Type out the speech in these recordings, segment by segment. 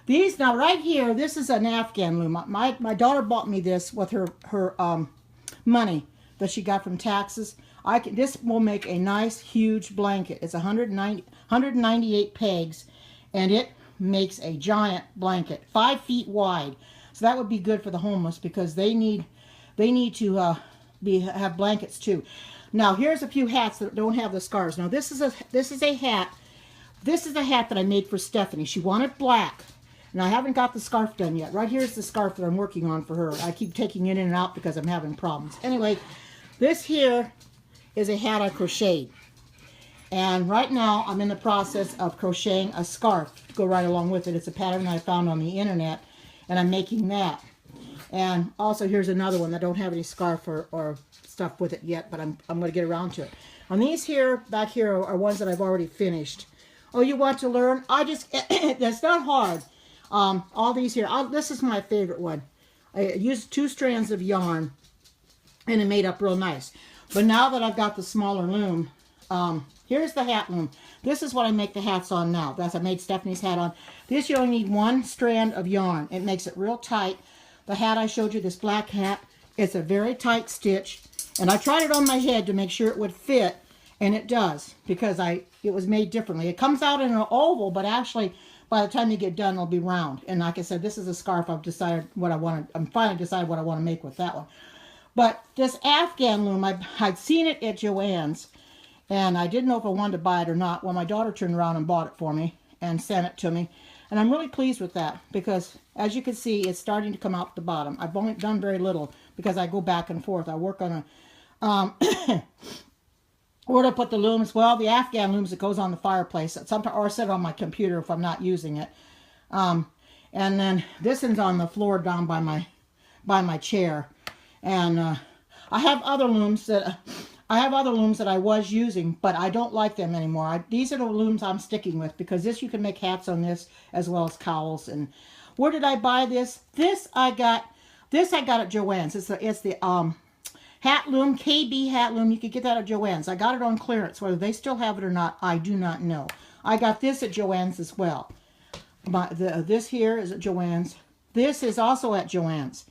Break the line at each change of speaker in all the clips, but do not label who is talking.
These now right here, this is an Afghan loom. My daughter bought me this with her money that she got from taxes. This will make a nice huge blanket. It's 198 pegs, and it makes a giant blanket, 5 feet wide. So that would be good for the homeless because they need to have blankets too. Now here's a few hats that don't have the scarves. Now this is a hat. This is a hat that I made for Stephanie. She wanted black. And I haven't got the scarf done yet. Right here's the scarf that I'm working on for her. I keep taking it in and out because I'm having problems. Anyway, this here is a hat I crocheted. And right now I'm in the process of crocheting a scarf to go right along with it. It's a pattern I found on the internet, and I'm making that. And also here's another one that don't have any scarf or stuff with it yet, but I'm going to get around to it. And these here, back here, are ones that I've already finished. Oh, you want to learn? That's not hard. All these here, this is my favorite one. I used 2 strands of yarn, and it made up real nice. But now that I've got the smaller loom, here's the hat loom. This is what I make the hats on now. I made Stephanie's hat on. This, you only need 1 strand of yarn. It makes it real tight. The hat I showed you, this black hat, it's a very tight stitch. And I tried it on my head to make sure it would fit, and it does, because it was made differently. It comes out in an oval, but actually, by the time you get done, it'll be round. And like I said, this is a scarf. I'm finally decided what I want to make with that one. But this Afghan loom, I'd seen it at Joann's, and I didn't know if I wanted to buy it or not. Well, my daughter turned around and bought it for me and sent it to me. And I'm really pleased with that because, as you can see, it's starting to come out the bottom. I've only done very little because I go back and forth. I work on a... Where to put the looms? Well, the Afghan looms, it goes on the fireplace. Sometimes, or I set it on my computer if I'm not using it. And then this one's on the floor down by my chair. And I have other looms that I was using, but I don't like them anymore. These are the looms I'm sticking with because you can make hats on this as well as cowls. And where did I buy this? This I got at Joann's. It's the hat loom, KB hat loom. You could get that at Joann's. I got it on clearance. Whether they still have it or not, I do not know. I got this at Joann's as well. This here is at Joann's. This is also at Joann's.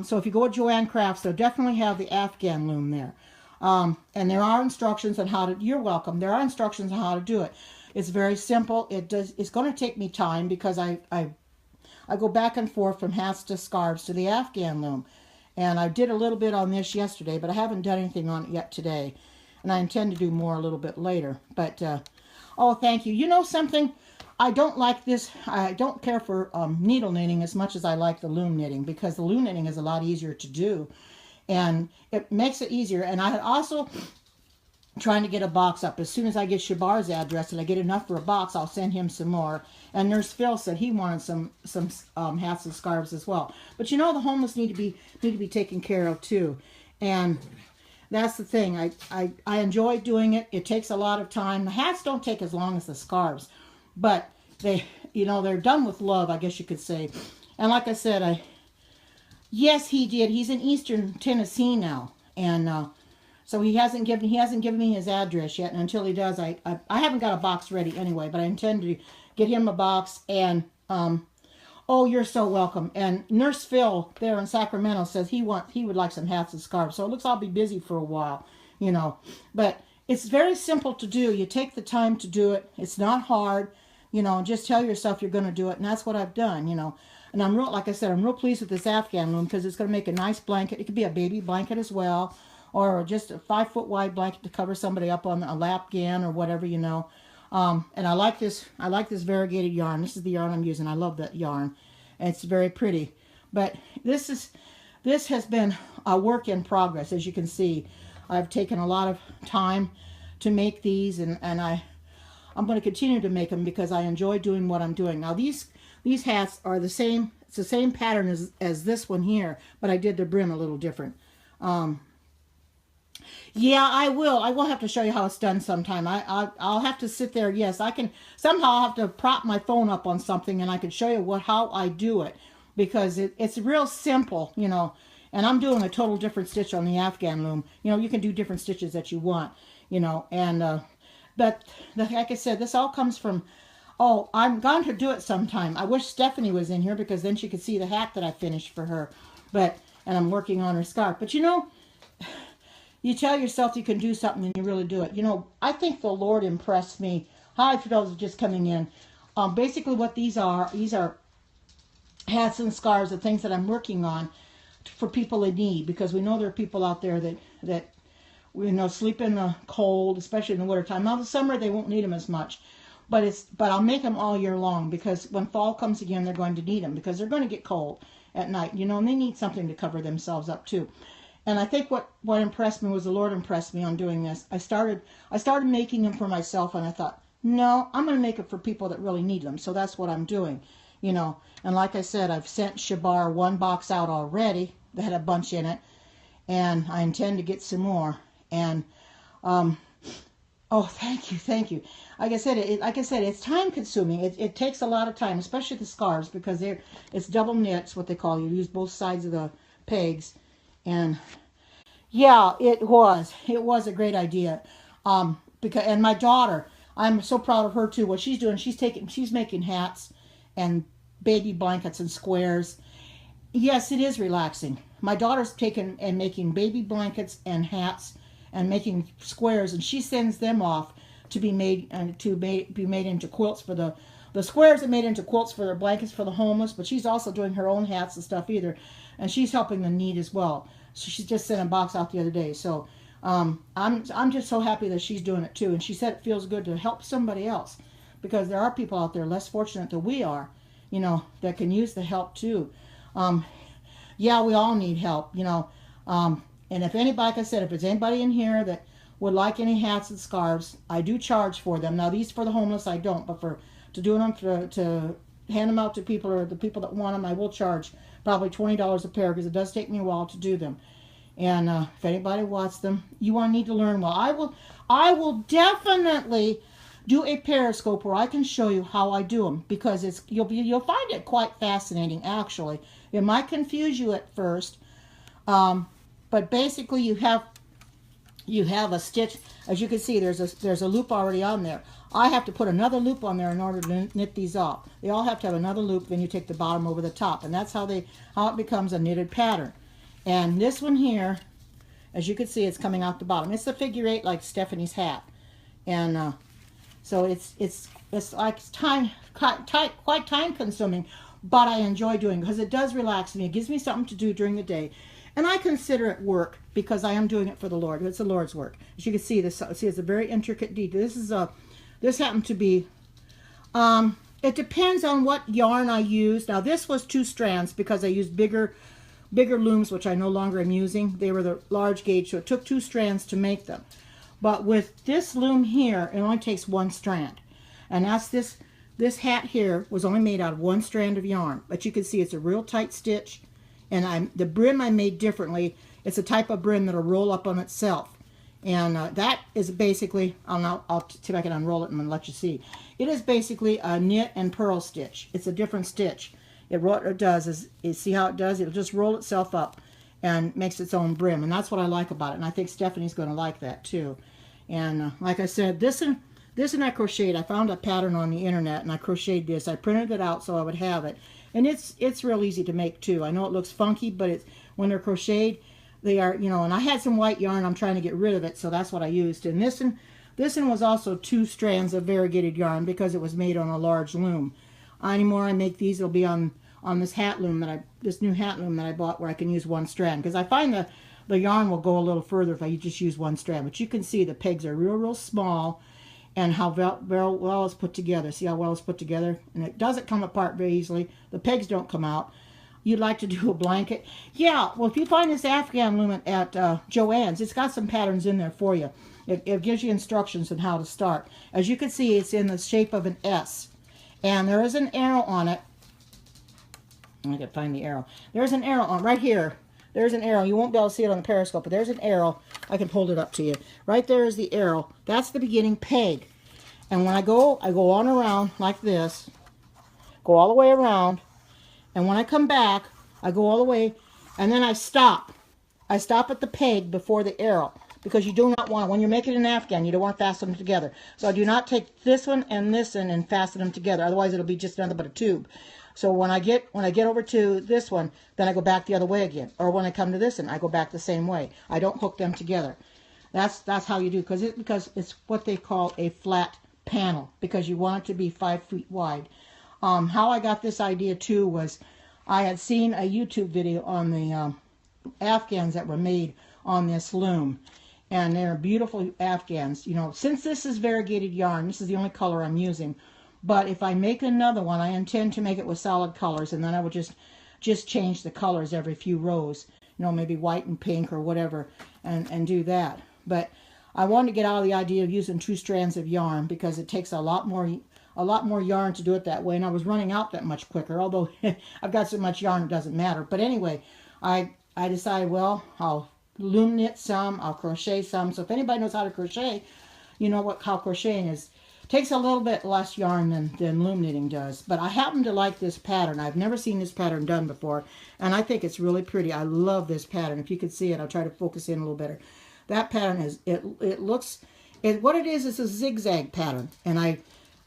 So if you go to Joann Crafts, they'll definitely have the Afghan loom there. And there are instructions on how to, you're welcome. There are instructions on how to do it. It's very simple. It's going to take me time because I go back and forth from hats to scarves to the Afghan loom. And I did a little bit on this yesterday, but I haven't done anything on it yet today. And I intend to do more a little bit later. But, oh, thank you. You know something? I don't like this. I don't care for needle knitting as much as I like the loom knitting because the loom knitting is a lot easier to do. And it makes it easier. And I also trying to get a box up. As soon as I get Shabar's address and I get enough for a box, I'll send him some more. And Nurse Phil said he wanted some hats and scarves as well. But you know, the homeless need to be taken care of too. And that's the thing. I enjoy doing it. It takes a lot of time. The hats don't take as long as the scarves, but they're done with love, I guess you could say. And like I said, yes, he did. He's in Eastern Tennessee now, and so he hasn't given me his address yet. And until he does, I haven't got a box ready anyway. But I intend to get him a box. And oh, you're so welcome. And Nurse Phil there in Sacramento says he would like some hats and scarves. So it looks I'll be busy for a while, But it's very simple to do. You take the time to do it. It's not hard, Just tell yourself you're going to do it, and that's what I've done, And I'm like I said, I'm real pleased with this Afghan loom because it's going to make a nice blanket. It could be a baby blanket as well, or just a 5-foot wide blanket to cover somebody up on a lapgan or whatever, And I like this variegated yarn. This is the yarn I'm using. I love that yarn. And it's very pretty. But this has been a work in progress, as you can see. I've taken a lot of time to make these, and I'm going to continue to make them because I enjoy doing what I'm doing. Now these hats are the same. It's the same pattern as this one here, but I did the brim a little different. Yeah, I will have to show you how it's done sometime. I'll have to sit there. Yes, I can. Somehow I'll have to prop my phone up on something and I can show you how I do it because it's real simple, And I'm doing a total different stitch on the Afghan loom. You can do different stitches that you want, And but like I said, this all comes from Oh, I'm going to do it sometime. I wish Stephanie was in here because then she could see the hat that I finished for her. But, and I'm working on her scarf. But you know, you tell yourself you can do something and you really do it. You know, I think the Lord impressed me. Hi, for those just coming in. Basically what these are hats and scarves, the things that I'm working on for people in need, because we know there are people out there that sleep in the cold, especially in the wintertime. Now, in the summer, they won't need them as much. But I'll make them all year long, because when fall comes again, they're going to need them, because they're going to get cold at night, and they need something to cover themselves up too. And I think what impressed me was the Lord impressed me on doing this. I started making them for myself, and I thought, no, I'm going to make it for people that really need them. So that's what I'm doing, And like I said, I've sent Shabar one box out already that had a bunch in it, and I intend to get some more. And oh, thank you. Like I said, it's time consuming. It takes a lot of time, especially the scarves, because it's double knits, what they call. You use both sides of the pegs, and yeah, it was a great idea. And my daughter, I'm so proud of her too. What she's doing, she's making hats and baby blankets and squares. Yes, it is relaxing. My daughter's taking and making baby blankets and hats and making squares, and she sends them off to be made into quilts for the squares are made into quilts for their blankets for the homeless. But she's also doing her own hats and stuff and she's helping the need as well. So she just sent a box out the other day. So I'm just so happy that she's doing it too. And she said it feels good to help somebody else, because there are people out there less fortunate than we are, that can use the help too. Yeah, we all need help, and if anybody, like I said, if there's anybody in here that would like any hats and scarves, I do charge for them. Now, these for the homeless, I don't, but to do them, to hand them out to people, or the people that want them, I will charge probably $20 a pair, because it does take me a while to do them. And if anybody wants them, you want to need to learn well. I will definitely do a Periscope where I can show you how I do them, because you'll find it quite fascinating. Actually, it might confuse you at first. But basically, you have a stitch. As you can see, there's a loop already on there. I have to put another loop on there in order to knit these off. They all have to have another loop. Then you take the bottom over the top, and that's how it becomes a knitted pattern. And this one here, as you can see, it's coming out the bottom. It's a figure 8 like Stephanie's hat, and so it's like quite time consuming, but I enjoy doing it because it does relax me. It gives me something to do during the day. And I consider it work, because I am doing it for the Lord. It's the Lord's work. As you can see, it's a very intricate detail. This happened to be, it depends on what yarn I use. Now, this was 2 strands because I used bigger looms, which I no longer am using. They were the large gauge, so it took 2 strands to make them. But with this loom here, it only takes 1 strand. And that's this hat here was only made out of 1 strand of yarn. But you can see it's a real tight stitch. And the brim I made differently. It's a type of brim that'll roll up on itself. And that is basically, I'll see if I can unroll it and let you see. It is basically a knit and purl stitch. It's a different stitch. What it does is, you see how it does? It'll just roll itself up and makes its own brim. And that's what I like about it. And I think Stephanie's going to like that too. And like I said, this and I crocheted. I found a pattern on the internet and I crocheted this. I printed it out so I would have it. And it's real easy to make too. I know it looks funky, but when they're crocheted, they are, and I had some white yarn. I'm trying to get rid of it, so that's what I used. And this one was also 2 strands of variegated yarn because it was made on a large loom. Anymore I make these, it'll be on this hat loom this new hat loom that I bought, where I can use 1 strand, because I find the yarn will go a little further if I just use 1 strand. But you can see the pegs are real small, and how very well it's put together. See how well it's put together? And it doesn't come apart very easily. The pegs don't come out. You'd like to do a blanket? Yeah, well, if you find this Afghan loom at Joann's, it's got some patterns in there for you. It gives you instructions on how to start. As you can see, it's in the shape of an S. And there is an arrow on it. I can find the arrow. There's an arrow on right here. There's an arrow. You won't be able to see it on the Periscope, but there's an arrow. I can hold it up to you. Right there is the arrow. That's the beginning peg. And when I go on around like this. Go all the way around. And when I come back, I go all the way, and then I stop. I stop at the peg before the arrow. because you do not want, when you're making an Afghan, you don't want to fasten them together. So do not take this one and this one and fasten them together. Otherwise, it'll be just nothing but a tube. So when I get over to this one, then I go back the other way again. Or when I come to this one, I go back the same way. I don't hook them together. That's how you do, because it's what they call a flat panel, because you want it to be 5 feet wide. How I got this idea too was I had seen a YouTube video on the Afghans that were made on this loom, and they're beautiful Afghans. You know, since this is variegated yarn, this is the only color I'm using. But if I make another one, I intend to make it with solid colors, and then I would just change the colors every few rows. You know, maybe white and pink or whatever, and do that. But I wanted to get out of the idea of using 2 strands of yarn, because it takes a lot more yarn to do it that way, and I was running out that much quicker. Although I've got so much yarn, it doesn't matter. But anyway, I decided, well, I'll loom knit some, I'll crochet some. So if anybody knows how to crochet, you know how crocheting is. Takes a little bit less yarn than loom knitting does. But I happen to like this pattern. I've never seen this pattern done before, and I think it's really pretty. I love this pattern. If you could see it, I'll try to focus in a little better. That pattern is, what it is a zigzag pattern. And I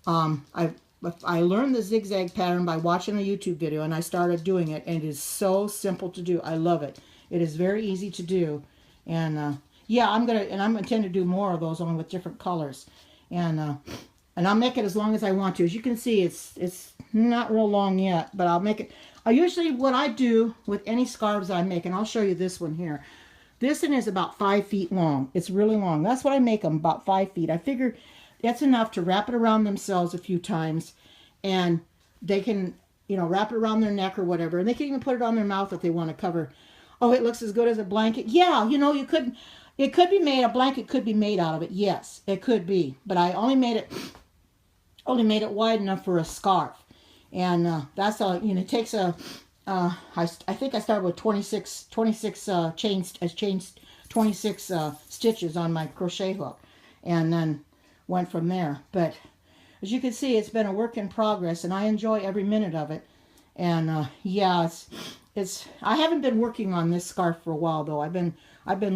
learned the zigzag pattern by watching a YouTube video, and I started doing it, and it is so simple to do. I love it. It is very easy to do. And yeah, I'm intend to do more of those, only with different colors. And I'll make it as long as I want to. As you can see, it's not real long yet, but I'll make it. What I do with any scarves I make, and I'll show you this one here. This one is about 5 feet long. It's really long. That's what I make them, about 5 feet. I figure that's enough to wrap it around themselves a few times, and they can, you know, wrap it around their neck or whatever, and they can even put it on their mouth if they want to cover. Oh, it looks as good as a blanket. Yeah, you know, it could be made, a blanket could be made out of it. Yes, it could be, but I only made it wide enough for a scarf. And that's all, you know, it takes I think I started with 26 stitches on my crochet hook, and then went from there. But as you can see, it's been a work in progress, and I enjoy every minute of it. And yeah, I haven't been working on this scarf for a while, though. I've been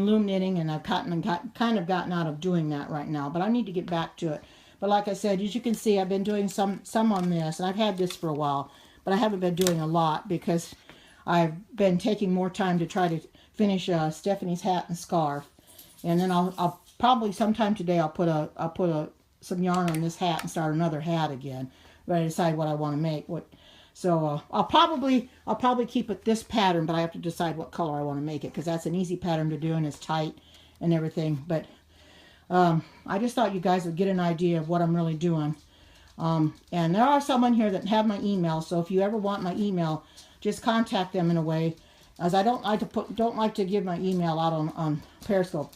loom knitting, and I've kind of gotten out of doing that right now, but I need to get back to it. But like I said, as you can see, I've been doing some on this, and I've had this for a while, but I haven't been doing a lot because I've been taking more time to try to finish Stephanie's hat and scarf. And then I'll probably sometime today I'll put some yarn on this hat and start another hat again. But I decide what I want to make. So I'll probably keep it this pattern, but I have to decide what color I want to make it, because that's an easy pattern to do and it's tight and everything. But I just thought you guys would get an idea of what I'm really doing. And there are some in here that have my email, so if you ever want my email, just contact them in a way, as I don't like to give my email out on Periscope.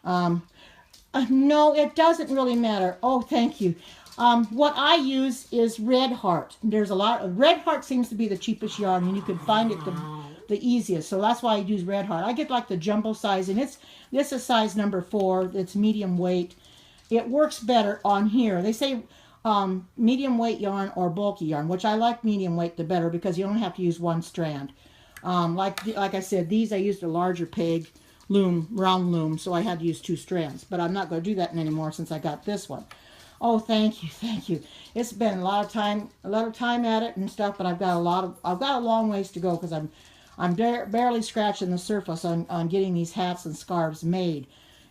No, it doesn't really matter. Oh, thank you. What I use is Red Heart. There's a lot of Red Heart seems to be the cheapest yarn, and you can find it the easiest. So that's why I use Red Heart. I get like the jumbo size, and this is size number 4. It's medium weight. It works better on here. They say medium weight yarn or bulky yarn, which I like medium weight the better, because you don't have to use one strand. Like I said, these I used a larger peg loom, round loom, so I had to use 2 strands. But I'm not going to do that anymore since I got this one. Oh, thank you. It's been a lot of time at it and stuff, but I've got a long ways to go, because I'm barely scratching the surface on getting these hats and scarves made.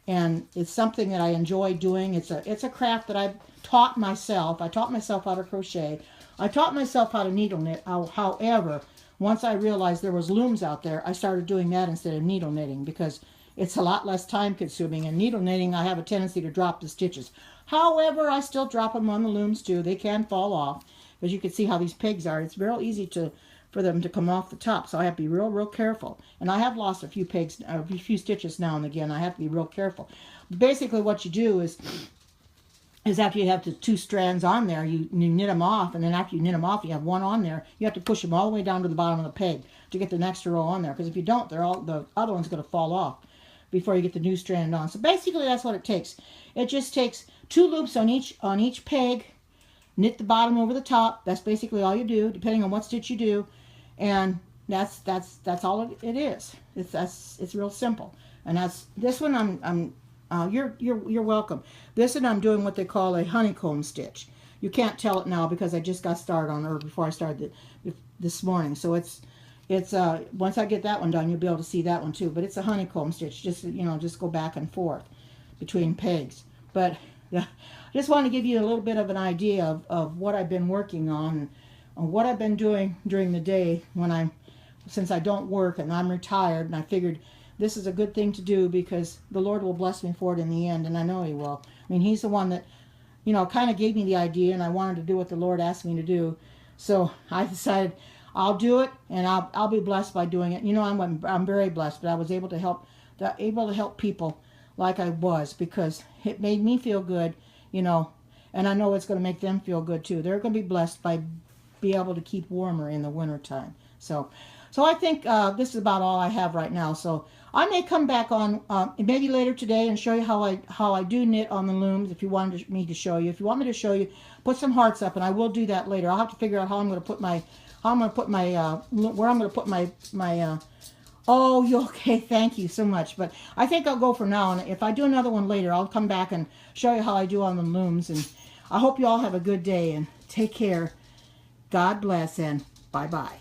And it's something that I enjoy doing. It's a craft that I've taught myself. I taught myself how to crochet. I taught myself how to needle knit. However, once I realized there was looms out there, I started doing that instead of needle knitting, because it's a lot less time consuming. And needle knitting, I have a tendency to drop the stitches. However, I still drop them on the looms too. They can fall off, as you can see how these pegs are. It's real easy for them to come off the top, so I have to be real careful. And I have lost a few stitches now and again. I have to be real careful. Basically, what you do is after you have the 2 strands on there, you knit them off, and then after you knit them off, you have one on there. You have to push them all the way down to the bottom of the peg to get the next row on there, because if you don't, the other one's going to fall off before you get the new strand on. So basically, that's what it takes. It just takes 2 loops on each peg. Knit the bottom over the top. That's basically all you do, depending on what stitch you do, and that's all it is. It's real simple. And this one You're welcome. This, and I'm doing what they call a honeycomb stitch. You can't tell it now because I just got started on her before I started this morning. So it's once I get that one done, you'll be able to see that one too. But it's a honeycomb stitch. Just just go back and forth between pegs. But yeah, I just want to give you a little bit of an idea of what I've been working on and what I've been doing during the day since I don't work and I'm retired, and I figured this is a good thing to do because the Lord will bless me for it in the end, and I know He will. I mean, He's the one that, kind of gave me the idea, and I wanted to do what the Lord asked me to do. So I decided I'll do it, and I'll be blessed by doing it. I'm very blessed that I was able to help people like I was, because it made me feel good, and I know it's going to make them feel good too. They're going to be blessed by be able to keep warmer in the wintertime. So I think this is about all I have right now. So I may come back on maybe later today and show you how I do knit on the looms. If you wanted me to show you, if you want me to show you, put some hearts up, and I will do that later. I'll have to figure out how I'm going to put my where I'm going to put my. Oh, you okay? Thank you so much. But I think I'll go for now, and if I do another one later, I'll come back and show you how I do on the looms. And I hope you all have a good day and take care. God bless, and bye bye.